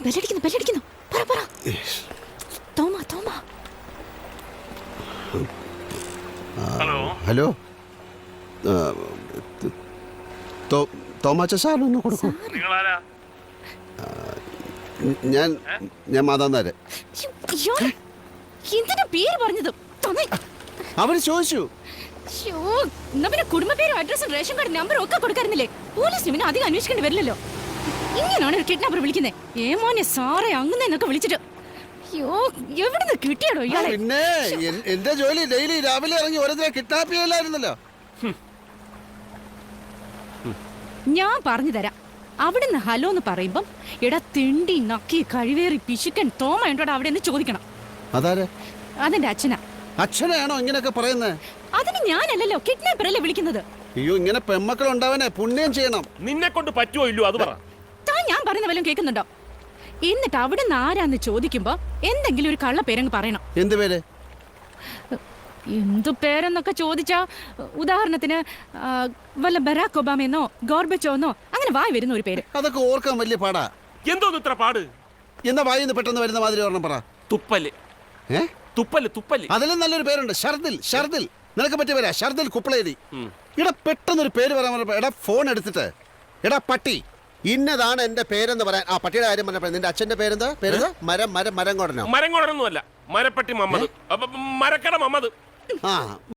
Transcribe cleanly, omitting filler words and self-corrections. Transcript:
ബെല്ലടിക്കുന്നു. പറ. തോമ. ഹലോ തോമാച്ച സാറിനൊന്ന് കൊടുക്കും. ഞാൻ മാതാന്നാര്. എന്തിനാ പേര് പറഞ്ഞത്? അവര് ചോദിച്ചു. കുടുംബ പേരും അഡ്രസ്സും റേഷൻ കാർഡ് നമ്പറും ഒക്കെ കൊടുക്കാറുന്നില്ലേ? പോലീസിന് പിന്നെ അധികം അന്വേഷിക്കേണ്ടി വരില്ലല്ലോ. ഇങ്ങനെയാണ് ഒരു കിഡ്നാപ്പർ വിളിക്കുന്നത്. മോനെ സാറേ അങ്ങനെന്നൊക്കെ വിളിച്ചിട്ട് എവിടുന്ന് കിട്ടിയാടോ ഇയാളെ? പിന്നെ എന്റെ ജോലി ഡെയിലി രാവിലെ ഇറങ്ങി ഓരോരുത്തരെ കിഡ്നാപ്പ് ചെയ്യലായിരുന്നല്ലോ. ഞാൻ പറഞ്ഞു തരാം. അവിടുന്ന് ഹലോ എന്ന് പറയുമ്പം എടാ തിണ്ടി നക്കി കഴിവേറി പിശുക്കൻ തോമ ഉണ്ടോടാ അവിടെ എന്ന് ചോദിക്കണം. അതാരെ? അതെന്റെ അച്ഛനാ. അച്ഛനാണോ ഇങ്ങനെയൊക്കെ പറയുന്നത്? അതിന് ഞാനല്ലല്ലോ, കിഡ്നാപ്പറല്ലേ വിളിക്കുന്നത്. അയ്യോ, ഇങ്ങനെ പെമ്മക്കൾ ഉണ്ടാവനെ പുണ്യം ചെയ്യണം. നിന്നെ കൊണ്ട് പറ്റുമോ ഇല്ലോ അത് പറ. താൻ ഞാൻ പറയുന്ന വല്ലതും കേൾക്കുന്നുണ്ടോ? എന്നിട്ട് അവിടുന്ന് ആരാന്ന് ചോദിക്കുമ്പോ എന്തെങ്കിലും ഒരു കള്ള പേരങ്ങ് പറയണം. എന്ത് പേര്? എന്തു പേരെന്നൊക്കെ ചോദിച്ചാ ഉദാഹരണത്തിന് വല്ല ബരാക് ഒബാമയെന്നോ ഗോർബച്ചോന്നോ അങ്ങനെ വായി വരുന്ന ഒരു പേര്. അതൊക്കെ ഓർക്കാൻ വലിയ പാടാ. എന്തോന്ന് ഇത്ര പാട്? എന്നാ വായിന്ന് പെട്ടെന്ന് വരുന്ന മാതിരി ഓർമ്മ പറ. തുപ്പല്. തുപ്പല്. അതിലും നല്ലൊരു പേരുണ്ട്, ഷർദിൽ. നിനക്ക് പറ്റിയ പേരാ ഷർദിൽ കുപ്പളേരി. ഇടാ പെട്ടെന്നൊരു പേര് പറയാൻ പറഞ്ഞപ്പോ എടാ ഫോൺ എടുത്തിട്ട് എടാ പട്ടി ഇന്നതാണ് എന്റെ പേരെന്ന് പറയാൻ. ആ പട്ടിയുടെ കാര്യം പറഞ്ഞപ്പോ നിന്റെ അച്ഛന്റെ പേരെന്താ? മരം കൊടനോ? മരം കൊടനൊന്നുമല്ല, മരപ്പട്ടി മമ്മദ്, മരക്കട മമ്മദ്. ആ